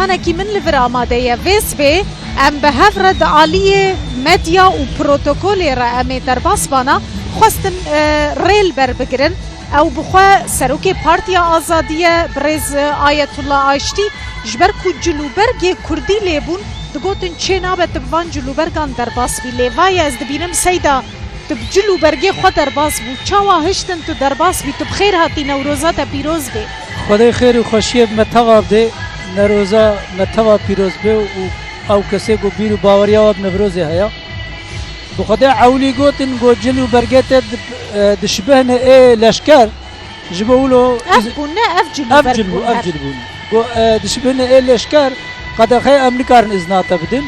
برسانکی من لور آماده یه ویس به ام به هفرد عالی مدیا و پروتوکولی را امی در باسبانا خواستن ریل بر بگرن او بخوا سروک پارتیا آزادیه برز آیت الله آشتی جبر کو جلوبرگ کردی لیبون دگوتن چه نابت بوان جلوبرگان در باس بی لیوای از دبینم سیدا تب جلوبرگی خود در باس بو چاوا هشتن تو در باس بی تب خیر هاتی نوروزات پیروز بی خدای خیر و خوشی متواب ده نروزا متواب پیروز به او کسی گو بیرو باوریا و نوروزی هیا بخدا عولی گوتن گو جلو برگت دشبهن ای لشکر جبولو اف بون نه اف جلو گو دشبهن ای لشکر قد خی امریکا رن ازناتا بدن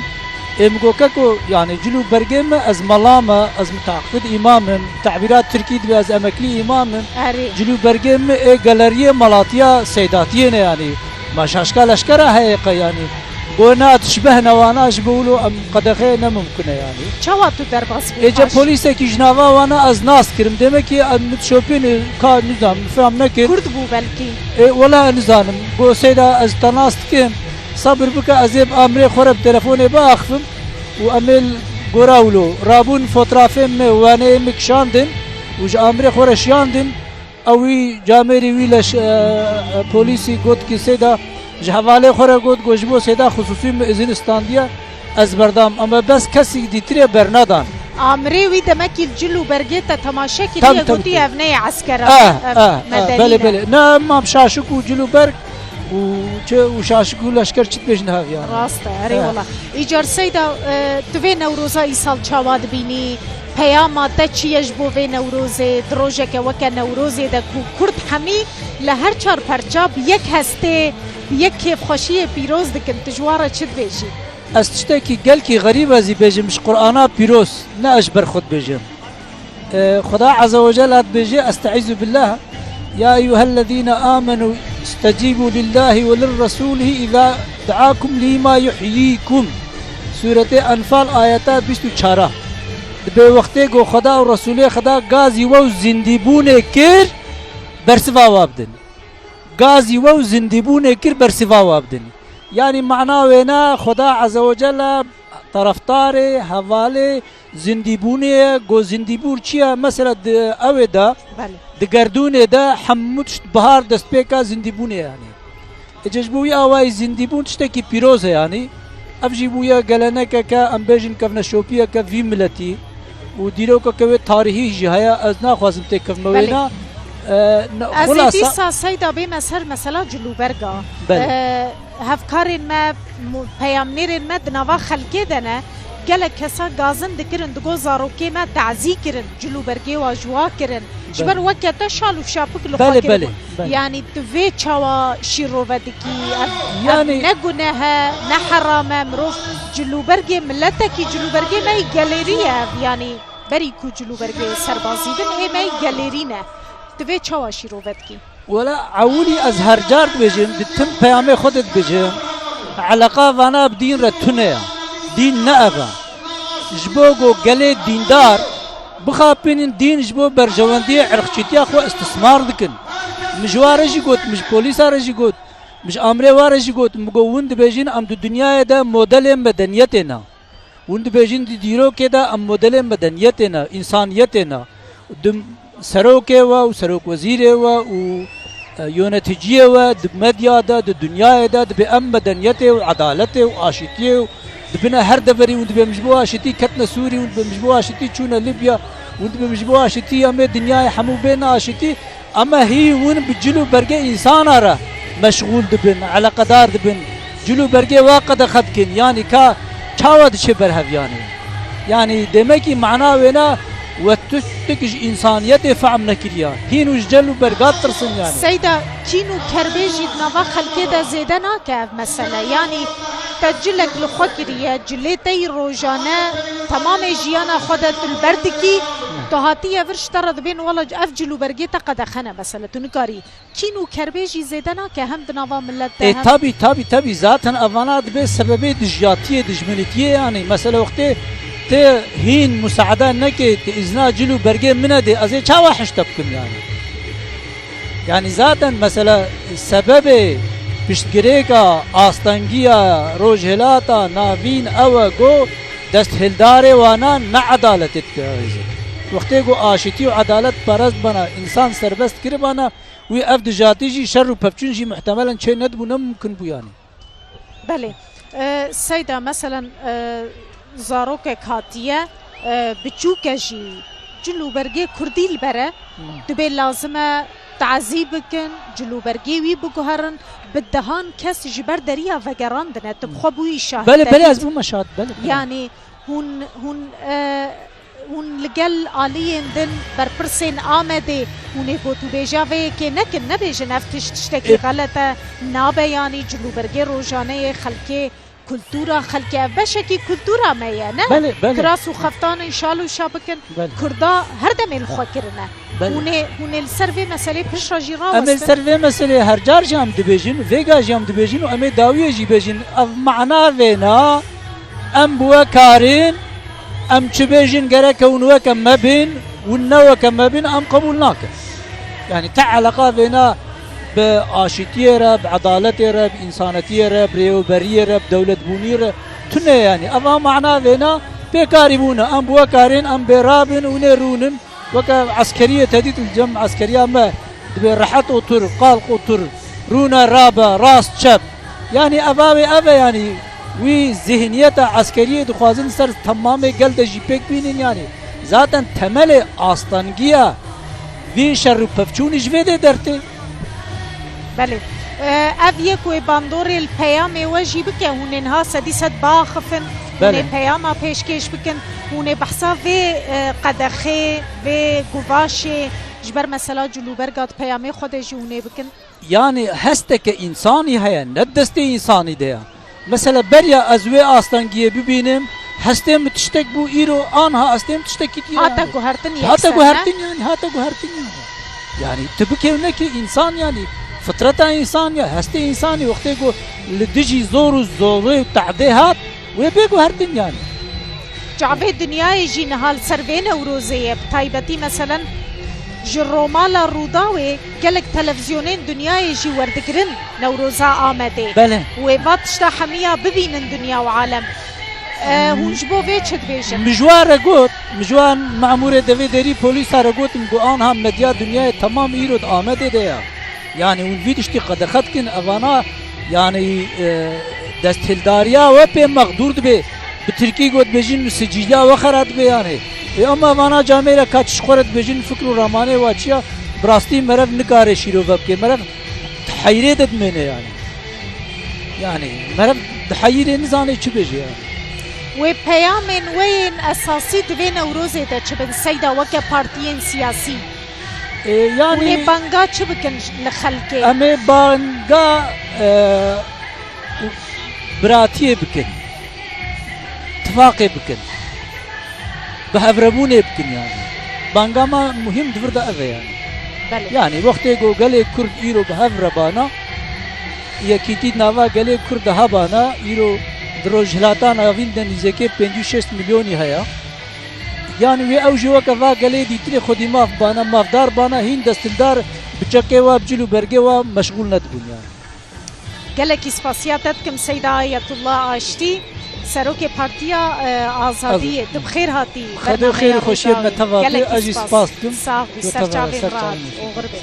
امگو ککو يعني جلو برگم از ملامه از متعقد امامم تعبیرات ترکی دو از امکلی امامم جلو برگم ای گالریه ملاتیا سیداتیه نه يعني ما شاشکا لشکره حقیقه يعني قونا تشبه نواناش بقولوا ام قد خينا ممكن يعني چاواتو در باس اجا بوليسه کی جناوا وانا از ناس كرم demek ki متشوفين كان نظام فهم نكر كرد بو بلكي ولا نظام بو سيدا از تناست كم صبر بك ازيب امري خرب تليفوني باخفم وامل قراولو رابون فوترافم وانا مكشاندن وج امري خورشياندن اوي جامري ويلش بوليسي قلت كي سيدا جهواله خوره گود گوجبو سیدا خصوصی ازین استاندیا از بردام اما بس کسی دیتری برنادان امری وی دمکی جلو برگیت تماشا کی دی گوتی ابنه عسكر بله بله نه ما شاشکو جلو برگ و شاشکو لشکر چت بجنه يعني راسته اری والله ایجار سیدا تو نوروزا ای سال چاواد بینی پیام تا چیش بو و نوروزه دروژه که وک نوروزه د کرد همی لهر چار پرچاب یک هسته یک کیف خوشی پیروز دکن تجواره چد بیشی از تشتکی گل کی غریب ازی بیجم مش قرآنا پیروز نه اجبر خود بیجم خدا عز وجل ات بیجی استعیذ بالله یا ایها الذين آمنوا استجیبوا لله وللرسول اذا دعاكم لما يحييكم سورة انفال آیات 24 به وقتی گو خدا و رسول خدا گازی و زندیبونه کر برسوا وابدن غازي و زندبون كر برسوا وابدن يعني معناه وينا خدا عز وجل طرفدار حواله زندبونه گو زندبور چیا مثلا اودا دگردونه دا حمود بهار دست پیکا زندبونه يعني اجبويا واي زندبون تشتكي بيروز يعني افجبويا گلنك كا امبيجن كفنا شوبيا كفي ملتي وديروكا كوي تاريخي جهيا ازنا خوازم تكفنوينا ازیدی سایدا به مثلا جلوبرگا هفکارین ما پیامنیرین ما دنوا خلقی دنه گله کسا گازن دکرن دگو زاروکی ما تعزی کرن جلوبرگی و جوا کرن جبر وقتا شالو شاپک لخوا کرن يعني دوی چاوا شیرو ودکی يعني نگونه نحرام مروف جلوبرگی ملتکی جلوبرگی ما گالریه يعني بری کو جلوبرگی سربازی دن ای ما گالرینه دوی چاوا شیروت کی ولا عولي ازهر جار بجم دتم پیام خودت بجم علاقه وانا بدين رتونه دين نابا جبوغو گله دیندار بخابين دين جبو برجواندي عرقچتيا خو استثمار دكن مجوارجي گوت مش پولیس ارجي گوت مش امره وارجي گوت مگو وند بجين ام دنیا دا مدل مدنيتنا وند بجين ديرو كده ام مدل مدنيتنا انسانيتنا سروکه و سروک وزیره و یونتیجیه و مدیا دا دنیا دا به ام مدنیت و عدالت و آشتیه و دبنا هر دفری و دبنا مجبوع آشتی کتن سوری و دبنا مجبوع آشتی چون لیبیا و دبنا مجبوع آشتی ام دنیا حمو بین آشتی اما هی ون بجلو برگه انسان را مشغول دبن على قدار دبن جلو برگه واقع خد کن یعنی که چاود چه برهف يعني دمکی معنا وینا وتشتكج إنسانيته فعم نكريا هينو جلو برقات ترسن يعني سيدا كينو كربيجي نوا خلقه دا زيدنا كاف مثلا يعني تجلك لخوكريا جليتي روجانا تمام جيانا خودت البردكي تهاتي افرش ترد بين والله افجلو برقيتا قد خنا مثلا تنكاري كينو كربيجي زيدنا كهم دنوا ملت تابي ذاتا افانات بس سببي دجياتيه دجمنتيه يعني مثلا وقتي ته هين مساعدة نكي إذنا جلو برقي منه دي أزي چا واحش تبكم يعني ذاتا مثلا سبب پشتگیرێکا ئاستەنگیە ڕۆژهێلاتە ناوین ئەوە گۆ دەستهێلدارێ وانە نەعەدالەتت پێویست وەختێک و ئاشتی و عەدالەت پەرست بەنە ئینسان سەربەست کردبانە وی ئەف دژاتیژی شەڕ و پەپچونژی محتەمەلەن چێ نەدبوو نەممکن بوویانی بەێ سەیدا مەسەلەن زارۆکێک هاتیە بچووکەژی جلوبەرگێ کوردی لبەرە دەبێ لازمە تعزی بکن جلوبەرگێ وی بگوهرن بدەهان کەس ji ber deriya vegerandine tu xwe bûyî şahid بەێ ez bûme şahid yani hûn li gel aliyên din berpirsên Amedê hûn ê gotûbêjaveyekê nekin nebêjin ev tiştekî xelet e nabe yanî cilûbergê rojaneyê xelkê kultura xelkê ev beşekî kultura me ye ne kiras û xeftanên şal û şa bikin Kurda her demê li xwe kirine hûn ê li ser vê meselê pişra jî em ê ser vê meselê her car jî em dibêjin vêga jî em dibêjin û em ê dawiyê jî bêjin ev meዕna vêna em bi we karin em çi bêjin gerek hûn weke me bîn hûn neweke me bîn em qebûl nakin yani te eleqa vêna bi aşitiyê re bi edaletê re bi însanetiyê re bi rêweberiyê re bi dewletbûnî re tune yani ev a meዕna vêna pêkarî bûne em bi we karên em bêrabin hûn ê rûnin weke eskeriyê tedît cem eskeriya me dibe rehet otur qalq otur rûne rabe rast çep yani evavê ev e yani wî zihniyeta eskeriyê dixwazin ser temamê gel de jî pêk bînin yani zaten temelê astangiya vî şer û pevçûnî ji vê de dertê بله ev yek wê bandorê li peyamê we jî bike hûn ê niha sedî sed baxifin hûn ê peyama pêşkêş bikin hûn ê behsa vê qedexê vê guvaşê ji ber mesela cilûberga peyamê xwe de jî hûn ê bikin yani hesteke însanî heye ne destê însanî de ya mesela beriya ez wê astangiyê bibînim hestê min tiştek bû îro anha hestê min tiştekî dî hate guhertin hate guhertin yani hate guhertin yani tu bikevnekî însan yani fitreta însan ya hestê însanî wextê ku li dijî zor û zorê û tehdê hat wê bê guhertin yani cavê dinyayê jî niha li ser vê Newrozê ye bi taybetî meselen ji romala Rûdawê gelek televizyonên dinyayê jî werdigirin Newroza Amedê wê va tişta hemiya bibînin dinya û alem hûn ji bo vê çi dibêjin mijwar re got mijwan memûrê devê derî polîsa re gotin ku anha medya dinyayê temam îro di Amedê de ya yani hûn vî tiştî qedexet kin evana yani desthildariya we pê mexdûr dibe bi Tirkî got bêjin sicîliya we xera dibe yani ama evana camê re ka çi ji xwe re dibêjin fikr û ramanê wa çi ya bi rastî merev nikare şîrove bike merev heyrê de dimêne yani merev heyîrê nizane çi bêje yani wê peyamên wê yên esasî di vê Newrozê de çi bin seyda weke partiyên siyasî yani hûn ê banga çi bikin li xelkê em ê banga biratiyê bikin tifaqê bikin bi hevrebûnê bikin yani banga me muhîm divir de ev e yani yani wextê ku gelê Kurd îro bi hev re bana yekîtî nava gelê Kurd de hebana îro di rojhilata navîn de nîzekê 5-6 milyonî heye yani wê ew ji weke va gelê dîtirê xwedî mav bana mavdar bana hîn destildar bi çekê wa bi cilûbergê wa meşgûl nedibûn yani gelekî spasiya te dikim Seyda Ayetullah Aştî serokê Partiya Azadiyê tu bi xêr hatî xwedê xêr û xweşiyê me teva bê ez jî spas dikim sağ bî serçavên rahat oxir bê